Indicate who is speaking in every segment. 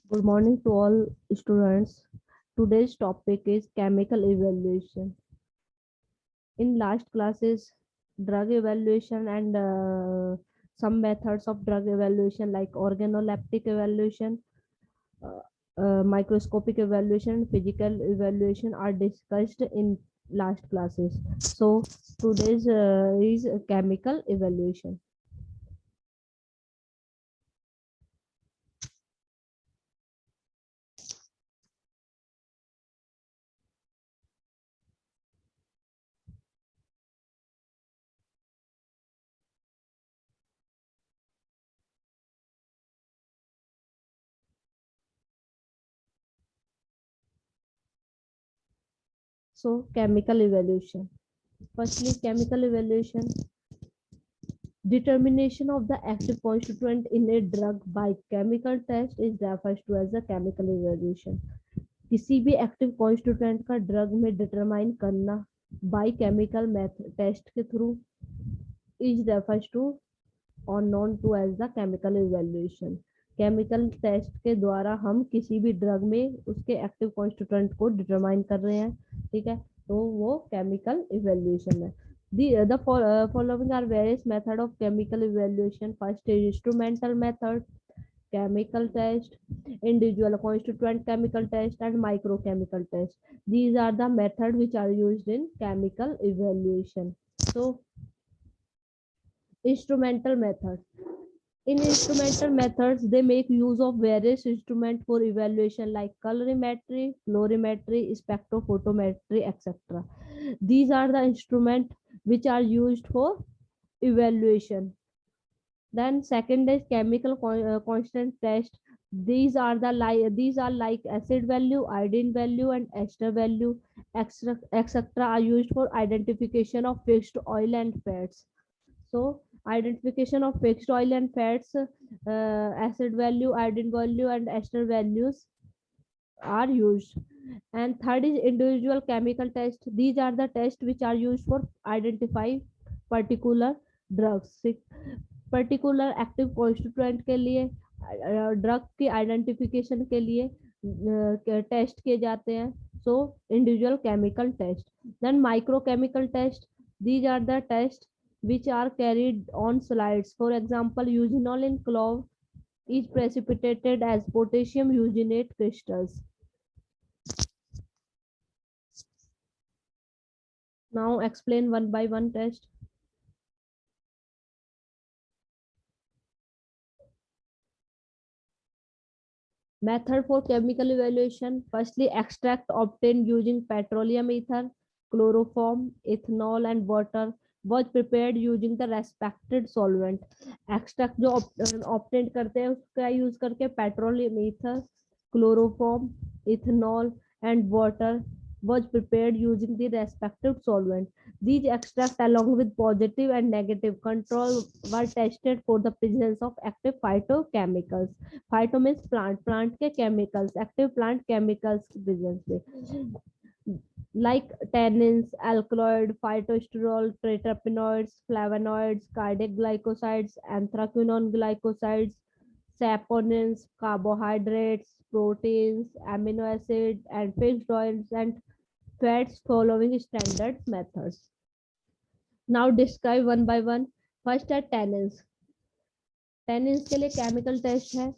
Speaker 1: Good morning to all students. Today's topic is chemical evaluation. In last classes, drug evaluation and some methods of drug evaluation like organoleptic evaluation, uh, microscopic evaluation, physical evaluation are discussed in last classes. So today's is chemical evaluation. So chemical evaluation. Firstly, chemical evaluation. Determination of the active constituent in a drug by chemical test is referred to as a chemical evaluation. किसी भी active constituent का drug में determine करना by chemical method test के through is refers to और known to as the chemical evaluation. Chemical test के द्वारा हम किसी भी ड्रग में उसके एक्टिव कॉन्स्टिट्यूएंट को डिटरमाइन कर रहे हैं. ठीक है, तो वो केमिकल इवेल्युएशन है. The following are various method of chemical evaluation. First is instrumental method, chemical test, individual constituent chemical test, and microchemical test. These are the method which are used in chemical evaluation. So instrumental method. In instrumental methods, they make use of various instruments for evaluation like colorimetry, fluorimetry, spectrophotometry, etc. These are the instruments which are used for evaluation. Then second is chemical constant test. These are like acid value, iodine value, and ester value, etc. are used for identification of fixed oil and fats. So identification of fixed oil and fats, acid value, iodine value, and ester values are used. And third is individual chemical test. These are the tests which are used for identify particular drugs. Particular active constituent के लिए drug की identification के लिए test किए जाते हैं. So individual chemical test. Then microchemical test. These are the test which are carried on slides. For example, eugenol in clove is precipitated as potassium eugenate crystals. Now explain one by one test. Method for chemical evaluation. Firstly, extract obtained using petroleum ether, chloroform, ethanol, and water was prepared using the respected solvent. Extract जो obtained करते हैं उसका use करके petroleum ether, chloroform, ethanol, and water was prepared using the respective solvent. These extracts, along with positive and negative control, were tested for the presence of active phytochemicals. Phyto means plant के chemicals, active plant chemicals की presence में like tannins, alkaloid, phytosterol, terpenoids, flavonoids, cardiac glycosides, anthraquinone glycosides, saponins, carbohydrates, proteins, amino acids, and fixed oils and fats following standard methods. Now describe one by one. First है tannins. Tannins के लिए chemical test है.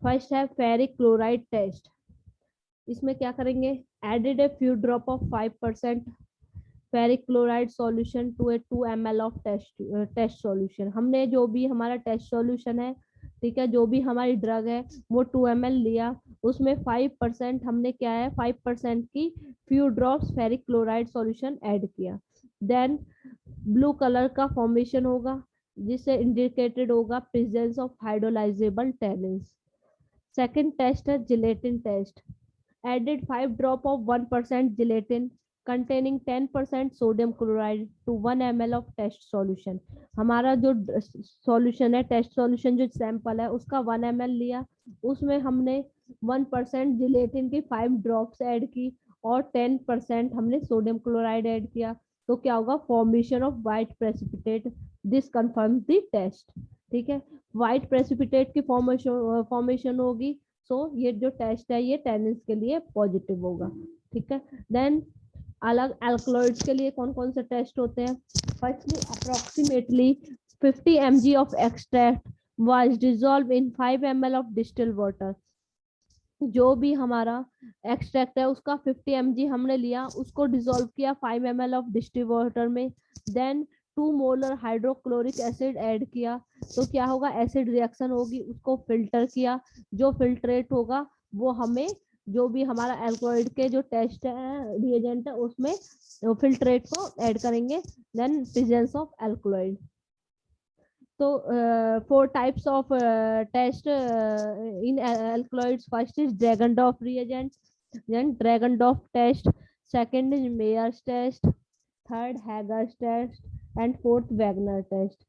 Speaker 1: First है ferric chloride test. इसमें क्या करेंगे? Added a few drop of 5% ferric chloride solution to a 2 ml of test solution. हमने जो भी हमारा टेस्ट सॉल्यूशन है, ठीक है, जो भी हमारी ड्रग है वो 2 ml लिया, उसमें 5% हमने क्या है 5% की few drops ferric chloride solution add किया. देन ब्लू कलर का फॉर्मेशन होगा जिससे इंडिकेटेड होगा presence of hydrolysable tannins. Second test है gelatin test. Added 5 drop of 1% gelatin containing 10% sodium chloride to 1 ml of test solution. हमारा जो solution है, test solution जो सैंपल है उसका 1 ml लिया, उसमें हमने 1% जिलेटिन की 5 ड्रॉप्स ऐड की और 10% हमने सोडियम क्लोराइड ऐड किया. तो क्या होगा? Formation of white precipitate. This confirm the test. ठीक है, व्हाइट प्रेसिपिटेट की फॉर्मेशन होगी सो ये जो टेस्ट है ये टेनिस के लिए पॉजिटिव होगा, ठीक है। देन अलग एल्कलॉइड्स के लिए कौन कौन से टेस्ट होते हैं? Firstly approximately 50 mg of extract was dissolve in 5 ml of distilled water. जो भी हमारा एक्सट्रैक्ट है उसका 50 mg हमने लिया, उसको डिसॉल्व किया 5 ml ऑफ डिस्टिल्ड वाटर में, then 2 molar hydrochloric acid add किया, तो क्या होगा? एसिड रिएक्शन होगी, उसको फिल्टर किया, जो फिल्ट्रेट होगा वो हमें जो भी हमारा एल्कोहॉइड के जो टेस्ट है रिएजेंट है उसमें फिल्ट्रेट को ऐड करेंगे, देन प्रेजेंस ऑफ एल्कोहॉइड। तो 4 types of test in alkaloids. First is Dragon-Dorf reagent, then Dragon-Dorf test, second is Mayer's test, third Hager's test, and fourth Wagner test.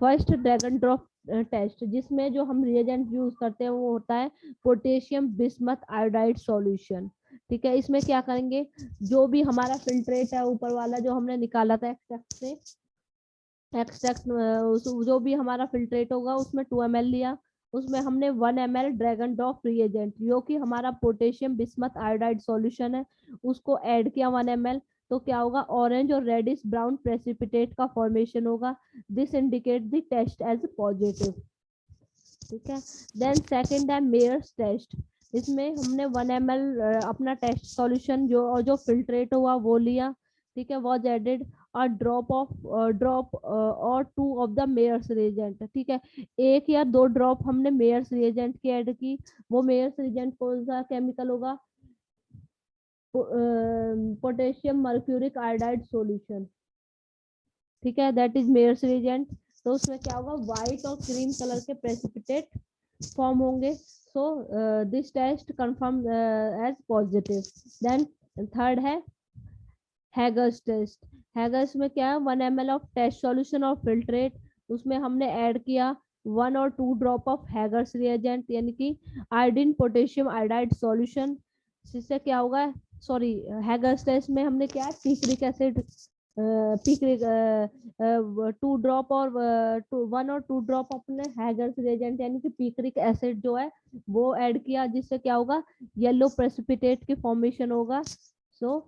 Speaker 1: First dragon drop test, जिसमें जो हम reagent use करते हैं वो होता है potassium bismuth iodide solution, ठीक है। इसमें क्या करेंगे? जो भी हमारा फिल्ट्रेट है ऊपर वाला जो हमने निकाला था एक्सट्रैक्ट से, एक्सट्रैक्ट जो भी हमारा फिल्ट्रेट होगा उसमें 2 ml लिया, उसमें हमने 1 ml ड्रैगन डॉफ रिएजेंट जो कि हमारा पोटेशियम बिस्मथ आयोडाइड सॉल्यूशन है उसको ऐड किया 1 ml, तो क्या होगा? ऑरेंज और रेडिश ब्राउन प्रेसिपिटेट का फॉर्मेशन होगा, this indicate the test as positive, ठीक है। देन सेकंड है मेयर्स टेस्ट, इसमें हमने 1 ml अपना टेस्ट सॉल्यूशन जो फिल्ट्रेट हुआ वो लिया, ठीक है, वॉज एडेड और ड्रॉप और 2 ऑफ द मेयर्स रिएजेंट, ठीक है। 1 या 2 ड्रॉप हमने मेयर्स रिएजेंट की ऐड की, वो मेयर्स रिएजेंट कौन सा केमिकल होगा? पोटेशियम मर्क्यूरिक आयोडाइड सॉल्यूशन, ठीक है, दैट इज मेयर्स रिएजेंट। तो उसमें क्या होगा? व्हाइट और क्रीम कलर के प्रेसिपिटेट फॉर्म होंगे, so this test confirm as positive. Then third है हैगर्स टेस्ट। हैगर्स में क्या है? 1 ml ऑफ टेस्ट सॉल्यूशन और फिल्ट्रेट, उसमें हमने ऐड किया 1 और 2 ड्रॉप ऑफ हैगर्स रिएजेंट यानी कि आयोडीन पोटेशियम आयोडाइड सॉल्यूशन, जिससे क्या होगा? सॉरी, हैगर्स टेस्ट में हमने क्या? पिक्रिक एसिड, पिक्रिक 2 ड्रॉप और 1 और 2 ड्रॉप अपने हैगर्स रिएजेंट यानी कि पिक्रिक एसिड जो है वो ऐड किया, जिससे क्या होगा? येलो प्रेसिपिटेट की फॉर्मेशन होगा, so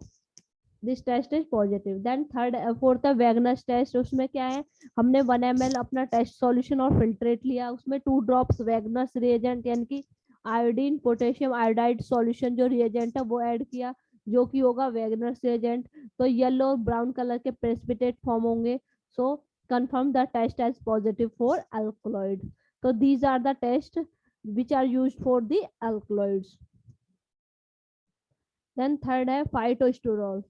Speaker 1: this test is positive. Then third fourth है वैगनस टेस्ट, उसमें क्या है? हमने 1 ml अपना टेस्ट सॉल्यूशन और फिल्ट्रेट लिया, उसमें 2 ड्रॉप्स वैगनस रिएजेंट यानी कि आयोडीन पोटेशियम आयोडाइड सॉल्यूशन जो रिएजेंट है वो ऐड किया, जो कि होगा वैगनस रिएजेंट, तो येलो और ब्राउन कलर के प्रेसिपिटेट फॉर्म होंगे, सो confirm the test as positive for alkaloid. So these are the tests which are used for the alkaloids. Then third है phytosterol।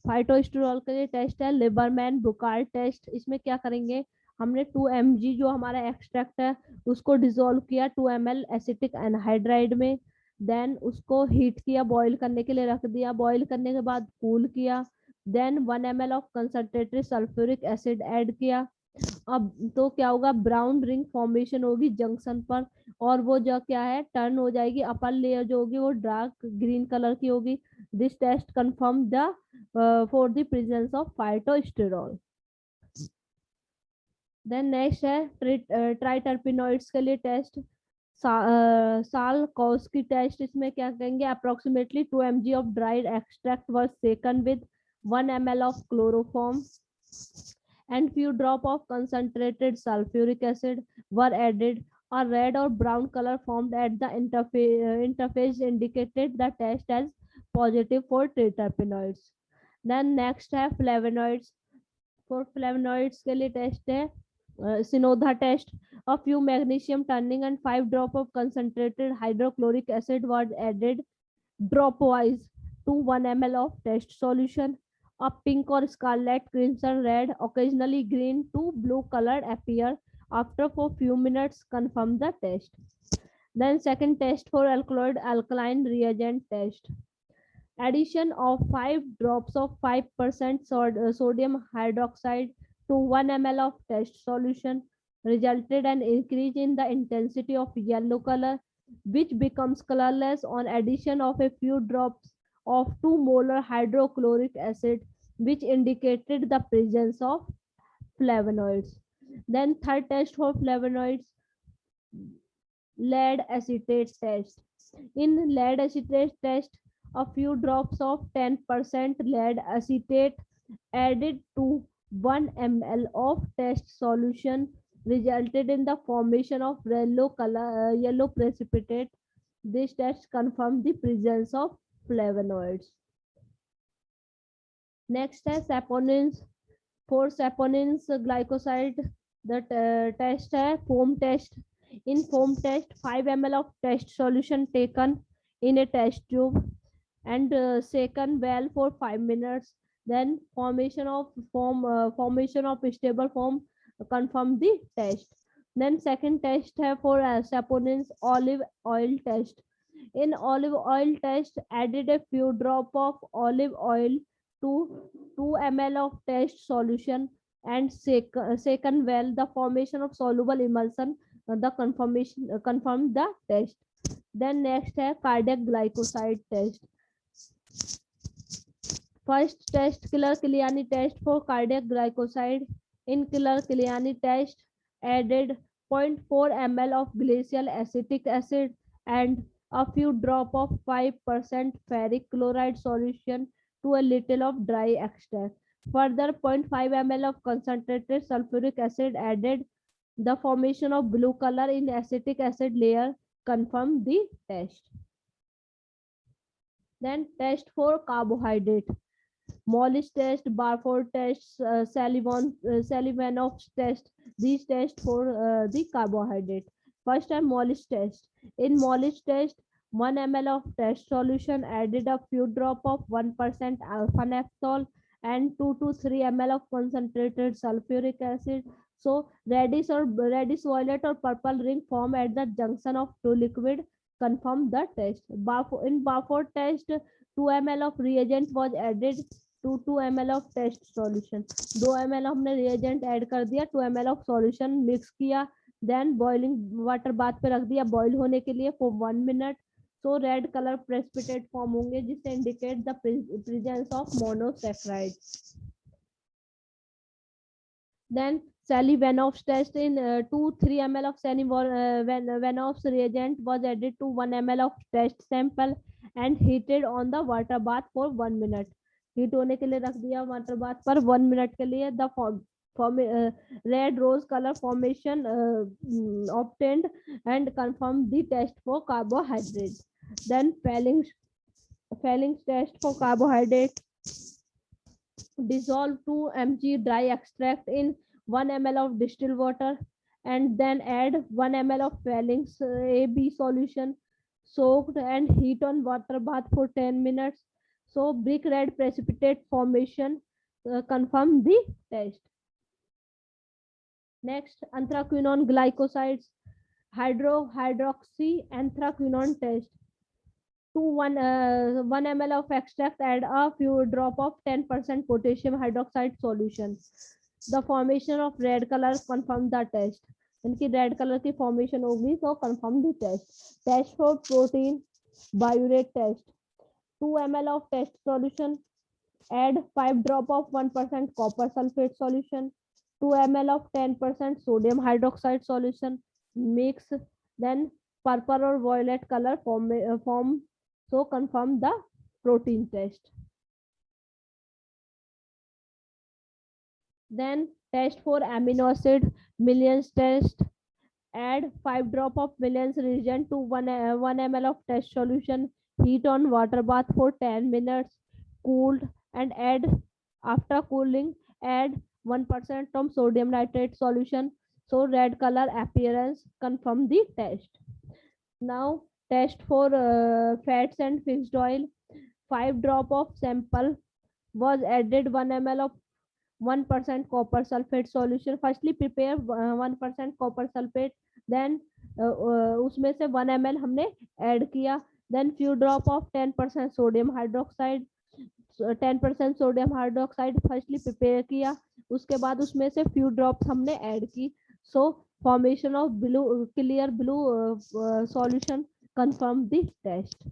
Speaker 1: फाइटोस्टेरॉल के लिए टेस्ट है लिबरमैन बुकार्ड टेस्ट। इसमें क्या करेंगे? हमने 2 mg जो हमारा एक्सट्रैक्ट है उसको डिसॉल्व किया 2 ml एसिटिक एनहाइड्राइड में, देन उसको हीट किया, बॉईल करने के लिए रख दिया, बॉईल करने के बाद कूल किया, then 1 ml of concentrated sulphuric acid add किया। अब तो क्या होगा? ब्राउन रिंग फॉर्मेशन होगी जंक्शन पर, और वो जो क्या है टर्न हो जाएगी, अपर लेयर जो होगी वो डार्क ग्रीन कलर की होगी। This test confirm the for the presence of phytosterol. Then next है ट्राइटर्पिनॉइड्स के लिए टेस्ट, साल्कोव्स्की टेस्ट। इसमें क्या कहेंगे? Approximately 2 mg of dried extract was taken with 1 ml of chloroform and few drop of concentrated sulfuric acid were added. A red or brown color formed at the interface indicated the test as positive for triterpenoids. Then next है flavonoids. For flavonoids के लिए test है Sinodha test. A few magnesium turning and 5 drop of concentrated hydrochloric acid was added dropwise to 1 ml of test solution. A pink or scarlet, crimson, red, occasionally green to blue colored appear after for few minutes. Confirm the test. Then second test for alkaloid alkaline reagent test. Addition of 5 drops of 5% sodium hydroxide to 1 ml of test solution resulted an increase in the intensity of yellow color, which becomes colorless on addition of a few drops of 2 molar hydrochloric acid, which indicated the presence of flavonoids. Then third test for flavonoids, lead acetate test. In lead acetate test, a few drops of 10% lead acetate added to 1 ml of test solution resulted in the formation of yellow precipitate. This test confirmed the presence of flavonoids. Next है saponins. For saponins glycoside, the test है foam test. In foam test, 5 ml of test solution taken in a test tube and shaken well for 5 minutes. Then formation of stable foam confirm the test. Then second test है for saponins olive oil test. In olive oil test, added a few drop of olive oil to 2 ml of test solution and shaken well. The formation of soluble emulsion, the confirmed the test. Then next है cardiac glycoside test. First test, Killer-Kiliani test for cardiac glycoside. In Killer-Kiliani test, added 0.4 ml of glacial acetic acid and a few drop of 5% ferric chloride solution to a little of dry extract. Further, 0.5 ml of concentrated sulfuric acid added. The formation of blue color in acetic acid layer confirmed the test. Then test for carbohydrate. Mollis test, Barford test, Sullivanov test. These tests for the carbohydrate. First time Mollis test. In Mollis test, 1 ml of test solution added a few drop of 1% alpha naphthol and 2 to 3 ml of concentrated sulfuric acid. So reddish violet or purple ring form at the junction of two liquid confirm the test. In Barford test, 2 ml of reagent was added to 2 ml of test solution. 2 ml हमने reagent add कर दिया, 2 ml of solution mix किया, then boiling water bath पे रख दिया boil होने के लिए for 1 minute. So red colour precipitate form होंगे जिससे indicate the presence of monosaccharide. Then Sally-Vanoff's test in 2-3 ml of Sally-Vanoff's reagent was added to 1 ml of test sample and heated on the water bath for 1 minute. Heat होने के लिए रख दिया water bath पर 1 minute के लिए. The red rose colour formation obtained and confirmed the test for carbohydrate. Then Felling's test for carbohydrate. Dissolve 2 mg dry extract in 1 ml of distilled water and then add 1 ml of Felling's AB solution soaked and heat on water bath for 10 minutes. So brick red precipitate formation confirm the test. Next, anthraquinone glycosides. Hydroxy anthraquinone test. To 1 ml of extract, add a few drop of 10% potassium hydroxide solution. The formation of red color confirm the test. इनकी red colour की formation होगी तो confirm the test. Test for protein biuret test. 2 ml of test solution, add 5 drop of 1% copper sulfate solution, 2 ml of 10% sodium hydroxide solution, mix, then purple or violet color form, so confirm the protein test. Then test for amino acid millions test. Add 5 drop of millions reagent to 1 ml of test solution. Heat on water bath for 10 minutes. Cooled and add after cooling add 1% of sodium nitrate solution. So red color appearance confirm the test. Now test for fats and fixed oil. 5 drop of sample was added 1 ml of 1% copper sulfate solution. Firstly prepare 1% copper sulfate, then उसमें से 1 ml हमने add किया. Then few drop of 10% sodium hydroxide. 10% sodium hydroxide firstly prepare किया, उसके बाद उसमें से few drops हमने ऐड की. सो formation of blue clear blue solution confirm the test.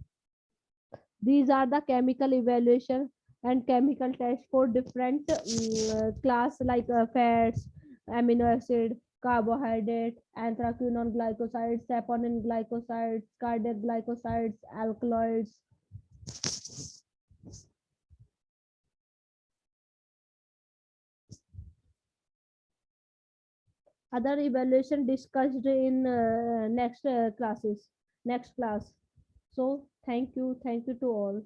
Speaker 1: These are the chemical evaluation and chemical test for different class like fats, amino acid, carbohydrate, anthraquinone glycosides, saponin glycosides, cardiac glycosides, alkaloids. Other evaluation discussed in next class. So thank you to all.